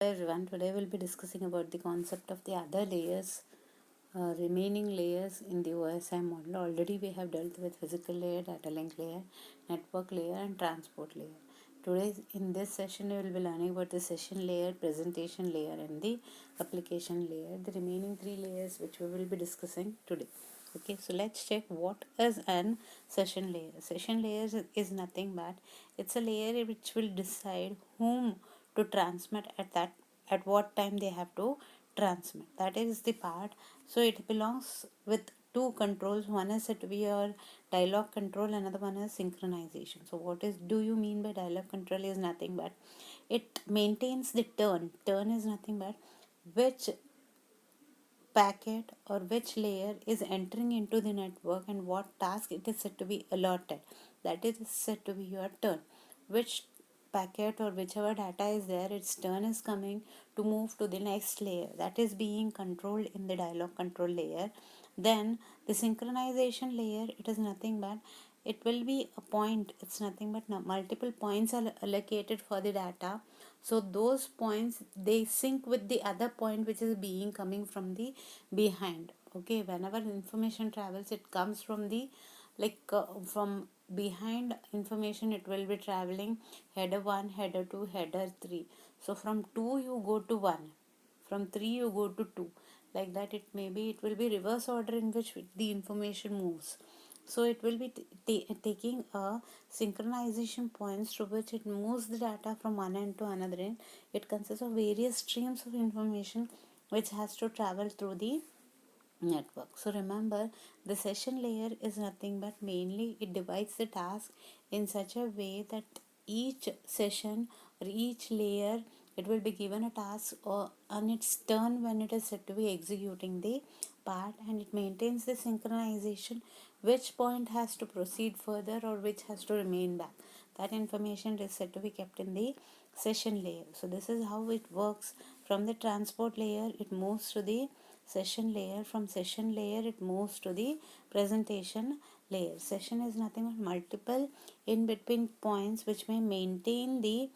Everyone, today we'll be discussing about the concept of the other layers, remaining layers in the OSI model. Already we have dealt with physical layer, data link layer, network layer and transport layer. Today in this session we will be learning about the session layer, presentation layer and the application layer, the remaining three layers which we will be discussing today. Okay, so let's check what is an session layer. Session layer is nothing but it's a layer which will decide whom to transmit at what time they have to transmit. That is the part. So it belongs with two controls. One is said to be your dialogue control, another one is synchronization. So what is do you mean by dialogue control is nothing but it maintains the turn is nothing but which packet or which layer is entering into the network and what task it is said to be allotted. That is said to be your turn. Which packet or whichever data is there, its turn is coming to move to the next layer. That is being controlled in the dialog control layer. Then the synchronization layer, it is nothing but it will be a point. It's nothing but multiple points are allocated for the data, so those points they sync with the other point which is being coming from the behind. Okay, whenever information travels, it comes from the from behind information. It will be traveling header 1, header 2, header 3. So from 2 you go to 1, from 3 you go to 2, like that. It will be reverse order in which the information moves. So it will be taking a synchronization points through which it moves the data from one end to another end. It consists of various streams of information which has to travel through the network. So remember, the session layer is nothing but mainly it divides the task in such a way that each session or each layer, it will be given a task or on its turn when it is said to be executing the part, and it maintains the synchronization, which point has to proceed further or which has to remain back. That information is said to be kept in the session layer. So this is how it works. From the transport layer it moves to the session layer. From session layer it moves to the presentation layer. Session is nothing but multiple in between points which may maintain the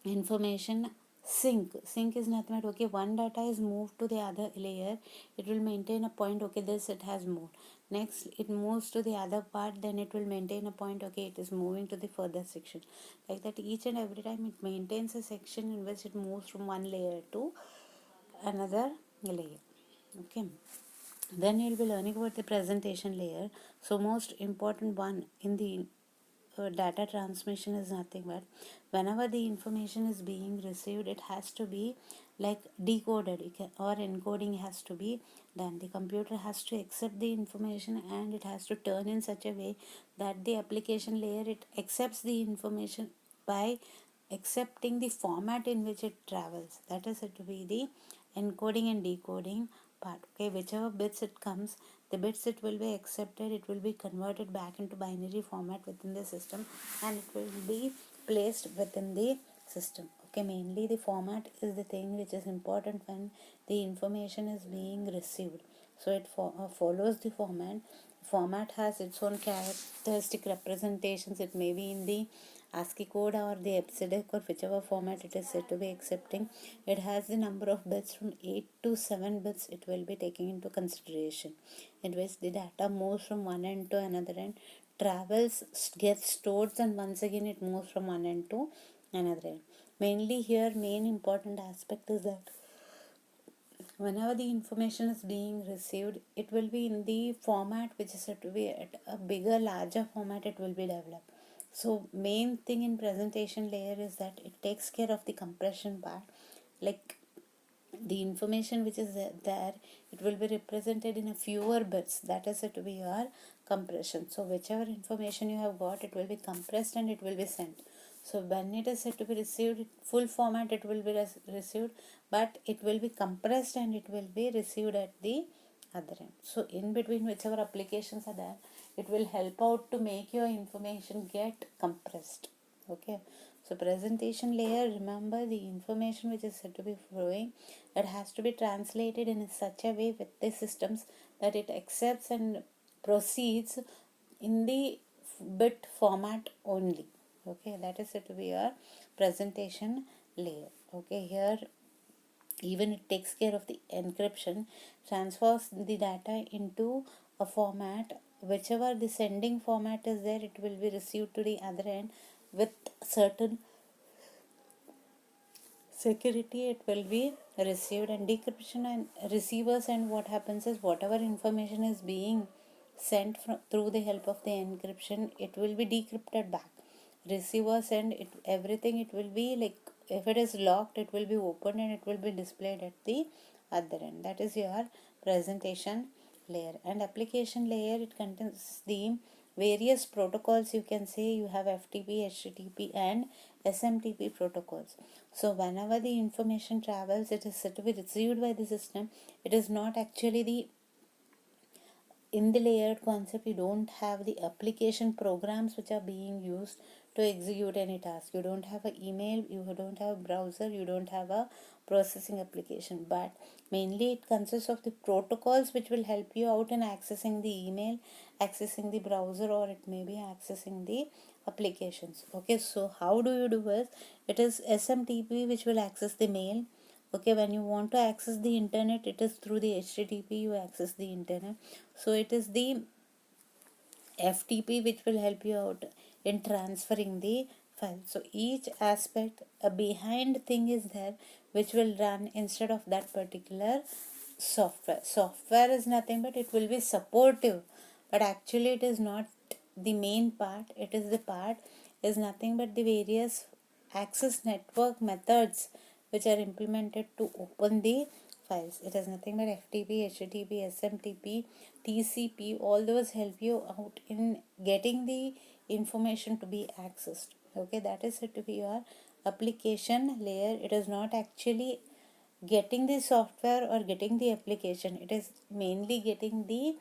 information sync is nothing but okay, one data is moved to the other layer, it will maintain a point, okay, this it has moved. Next it moves to the other part, then it will maintain a point, okay, it is moving to the further section. Like that, each and every time it maintains a section in which it moves from one layer to another layer. Okay, then you'll be learning about the presentation layer. So most important one in the data transmission is nothing but whenever the information is being received, it has to be like decoded, or encoding has to be done. The computer has to accept the information and it has to turn in such a way that the application layer, it accepts the information by accepting the format in which it travels. That is said to be the encoding and decoding part. Okay, whichever bits it comes, the bits it will be accepted, it will be converted back into binary format within the system and it will be placed within the system. Okay, mainly the format is the thing which is important when the information is being received. So it follows the format. Format has its own characteristic representations. It may be in the ASCII code or the EBCDIC or whichever format it is said to be accepting. It has the number of bits from 8 to 7 bits it will be taking into consideration, in which the data moves from one end to another end, travels, gets stored, and once again it moves from one end to another end. Mainly here, main important aspect is that whenever the information is being received, it will be in the format which is said to be at a bigger, larger format it will be developed. So main thing in presentation layer is that it takes care of the compression part. Like the information which is there, it will be represented in a fewer bits. That is said to be your compression. So whichever information you have got, it will be compressed and it will be sent. So when it is said to be received, full format it will be received, but it will be compressed and it will be received at the other end. So in between whichever applications are there, it will help out to make your information get compressed. Okay, so presentation layer, remember the information which is said to be flowing, it has to be translated in such a way with the systems that it accepts and proceeds in the bit format only. Okay, that is said to be your presentation layer. Okay, here even it takes care of the encryption, transfers the data into a format, whichever the sending format is there, it will be received to the other end with certain security. It will be received, and decryption and receivers, and what happens is whatever information is being sent through the help of the encryption, it will be decrypted back. Receivers and it everything, it will be like, if it is locked, it will be opened and it will be displayed at the other end. That is your presentation layer. And application layer, it contains the various protocols. You can say you have FTP, HTTP and SMTP protocols. So whenever the information travels, it is said to be received by the system. It is not actually the, in the layered concept, you don't have the application programs which are being used to execute any task. You don't have an email, you don't have a browser, you don't have a processing application, but mainly it consists of the protocols which will help you out in accessing the email, accessing the browser, or it may be accessing the applications. Okay, so how do you do it? It is SMTP which will access the mail. Okay, when you want to access the internet, it is through the HTTP you access the internet. So it is the FTP which will help you out in transferring the file. So each aspect, a behind thing is there which will run instead of that particular software. Software is nothing but it will be supportive, but actually it is not the main part. It is the part is nothing but the various access network methods which are implemented to open the files. It is nothing but FTP, HTTP, SMTP, TCP. All those help you out in getting the information to be accessed. Okay, that is said to be your application layer. It is not actually getting the software or getting the application. It is mainly getting the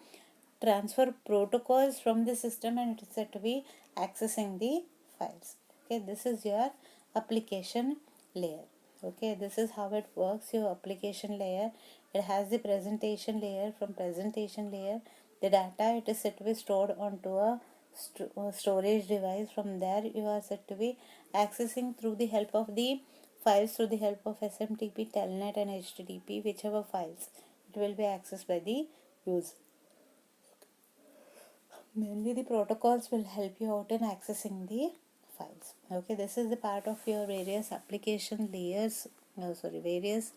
transfer protocols from the system, and it is said to be accessing the files. Okay, this is your application layer. Okay, this is how it works, your application layer. It has the presentation layer. From presentation layer, the data, it is said to be stored onto a storage device. From there you are said to be accessing through the help of the files, through the help of SMTP, Telnet and HTTP, whichever files, it will be accessed by the user. Mainly the protocols will help you out in accessing the files. Okay, this is the part of your various application layers, various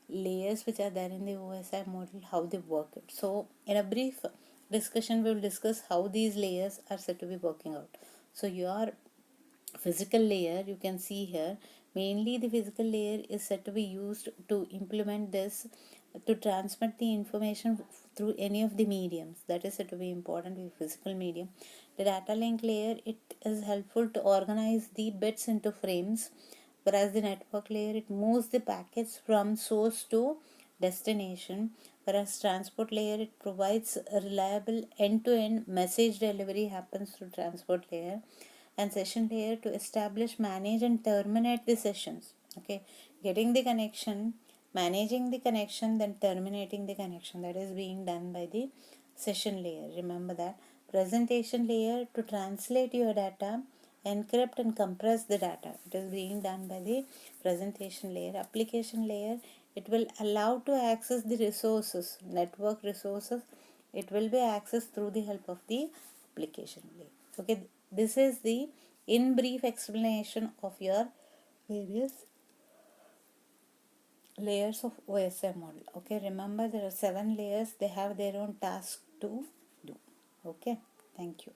layers which are there in the OSI model, how they work it. So in a brief discussion, we will discuss how these layers are said to be working out. So your physical layer, you can see here, mainly the physical layer is said to be used to implement this, to transmit the information through any of the mediums. That is said to be important with physical medium. The data link layer, it is helpful to organize the bits into frames, whereas the network layer, it moves the packets from source to destination, whereas transport layer, it provides a reliable end-to-end message delivery happens through transport layer. And session layer, to establish, manage and terminate the sessions. Okay, getting the connection, managing the connection, then terminating the connection, that is being done by the session layer. Remember that. Presentation layer, to translate your data, encrypt and compress the data, it is being done by the presentation layer. Application layer, it will allow to access the resources, network resources, it will be accessed through the help of the application layer. Okay, this is the in brief explanation of your various layers of OSI model. Okay, remember there are 7 layers, they have their own task to do. Okay, thank you.